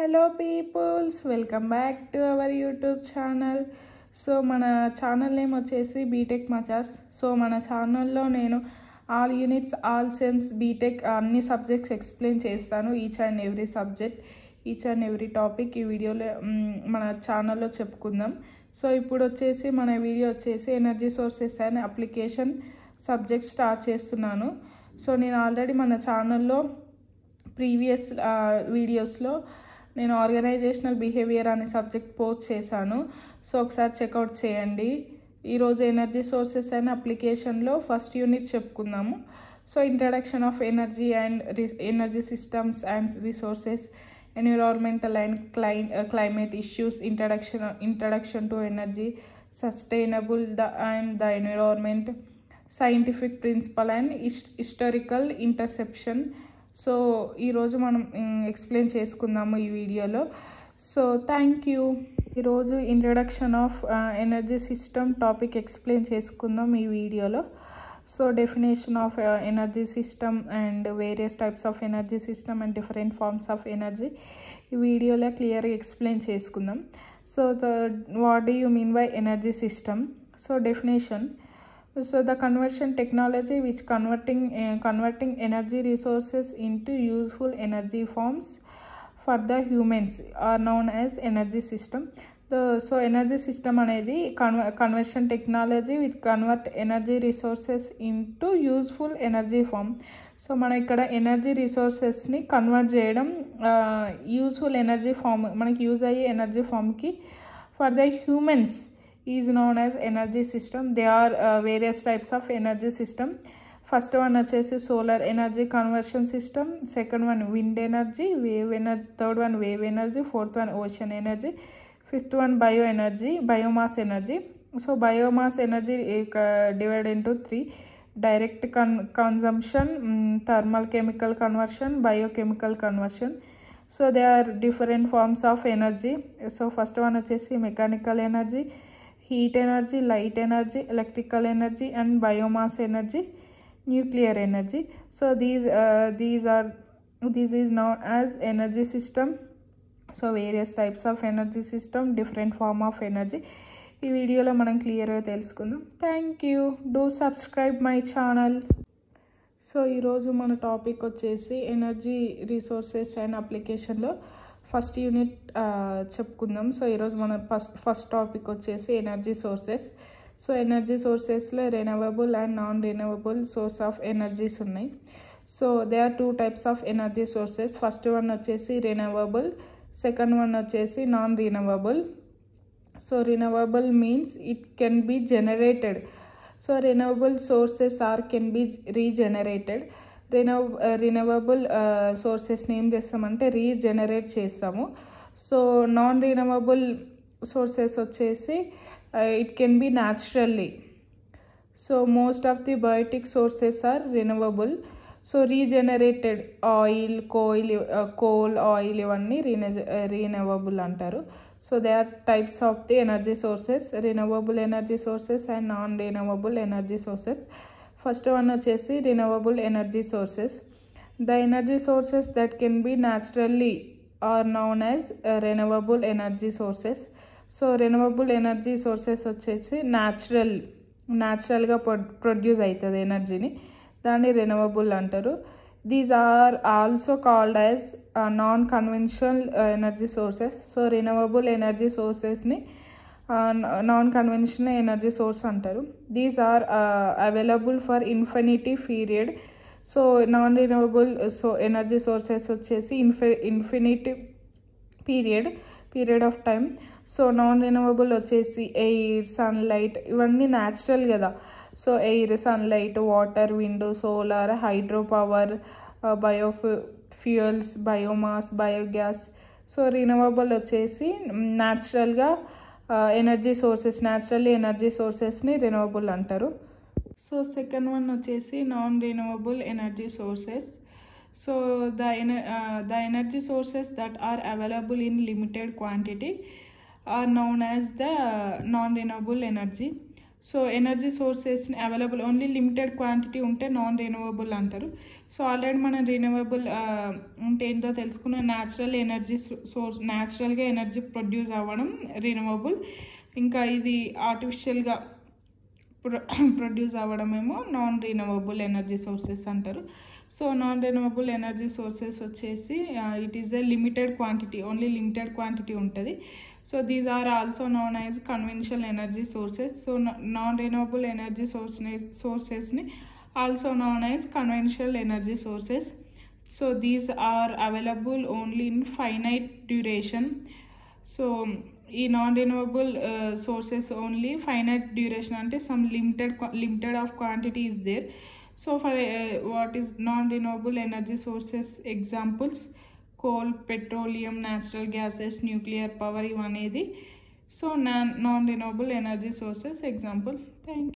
Hello peoples, welcome back to our YouTube channel. So మన channel name వచ్చేసి BTech Machas. So మన ఛానల్లో నేను all units, all sems, BTech అన్ని సబ్జెక్ట్స్ ఎక్స్ప్లెయిన్ చేస్తాను. Each and every subject, each and every topic ఈ వీడియోలో మన ఛానల్లో చెప్పుకుందాం. సో ఇప్పుడు వచ్చేసి మన వీడియో వచ్చేసి energy sources and application subject start చేస్తున్నాను. సో నేను ఆల్రెడీ మన ఛానల్లో ప్రీవియస్ వీడియోస్లో నేను ఆర్గనైజేషనల్ బిహేవియర్ అనే సబ్జెక్ట్ పోస్ట్ చేశాను. సో ఒకసారి చెక్అవుట్ చేయండి. ఈరోజు ఎనర్జీ సోర్సెస్ అండ్ అప్లికేషన్లో ఫస్ట్ యూనిట్ చెప్పుకుందాము. So introduction of energy and energy systems and resources, environmental and climate issues, introduction to energy, sustainable and the environment, scientific principle and historical interception. So ఈరోజు మనం explain చేసుకుందాము ఈ వీడియోలో. So thank you. ఈరోజు introduction of energy system topic explain చేసుకుందాం ఈ వీడియోలో. So definition of energy system and various types of energy system and different forms of energy ఈ వీడియోలో క్లియర్గా ఎక్స్ప్లెయిన్ చేసుకుందాం. So what do you mean by energy system? So definition: so the conversion technology which converting energy resources into useful energy forms for the humans are known as energy system. So energy system అనేది conversion technology which convert energy resources into useful energy form. So మనం ఇక్కడ energy రిసోర్సెస్ని convert చేయడం, useful energy form, మనకి use అయ్యే energy ఫామ్కి for the humans is known as energy system. There are various types of energy system. First one వచ్చేసి solar energy conversion system, second one wind energy, wave energy, third one wave energy, fourth one ocean energy, fifth one bioenergy, biomass energy. So biomass energy divided into three: direct consumption, thermal chemical conversion, biochemical conversion. So there are different forms of energy. So first one వచ్చేసి mechanical energy, heat energy, light energy, electrical energy and biomass energy, nuclear energy. So this is known as energy system. So various types of energy system, different form of energy ఈ వీడియోలో మనం క్లియర్గా తెలుసుకుందాం. Thank you. Do subscribe my channel. So ఈరోజు మన topic వచ్చేసి energy resources and అప్లికేషన్లో first unit చెప్పుకుందాం. సో ఈరోజు మన ఫస్ట్ టాపిక్ వచ్చేసి ఎనర్జీ సోర్సెస్. సో ఎనర్జీ సోర్సెస్లో renewable and non renewable source of energies ఉన్నాయి. So they are two types of energy sources. First one వచ్చేసి రెన్యూవబుల్, సెకండ్ వన్ వచ్చేసి non renewable. So renewable means it can be generated. So renewable sources can B regenerated. Renewable సోర్సెస్ని ఏం చేస్తామంటే regenerate చేస్తాము. So non renewable sources వచ్చేసి it can be naturally. So most of the biotic sources are renewable. So regenerated oil, coal, oil ఇవన్నీ renewable అంటారు. So they are types of the energy sources: renewable energy sources and non renewable energy sources. First one వచ్చేసి renewable energy sources. The energy sources that can be naturally are known as renewable energy sources. So renewable energy sources వచ్చేసి న్యాచురల్గా produce అవుతుంది ఎనర్జీని, దాన్ని renewable అంటారు. These are also called as non conventional energy sources. So renewable energy సోర్సెస్ని non conventional energy source అంటారు. These are available for infinity period. So non renewable energy sources వచ్చేసి infinite period of time. So non renewable వచ్చేసి air, sunlight ఇవన్నీ natural కదా. So air, sunlight, water, wind, solar, hydro power, biofuels, biomass, biogas. So renewable వచ్చేసి naturally energy సోర్సెస్ని renewable అంటారు. So second one వచ్చేసి non renewable energy sources. So the energy sources that are available in limited quantity are known as the non-renewable energy. So energy సోర్సెస్ని available only limited quantity ఉంటే non renewable అంటారు. So already మనం renewable అంటే ఏంటో తెలుసుకున్న natural energy source, న్యాచురల్గా energy produce అవ్వడం renewable. ఇంకా ఇది ఆర్టిఫిషియల్గా ప్రొడ్యూస్ అవ్వడమేమో నాన్ రినూవబుల్ ఎనర్జీ సోర్సెస్ అంటారు. So non renewable energy sources వచ్చేసి it is a limited quantity, only limited quantity ఉంటుంది. So these are also known as conventional energy sources. So non renewable energy sourcesని also known as conventional energy sources. So these are available only in finite duration. So ఈ non renewable sources only finite duration అంటే some limited of quantity is there. So for what is non renewable energy sources examples: coal, petroleum, natural gases, nuclear power ఇవనేది so non renewable energy sources example. Thank you.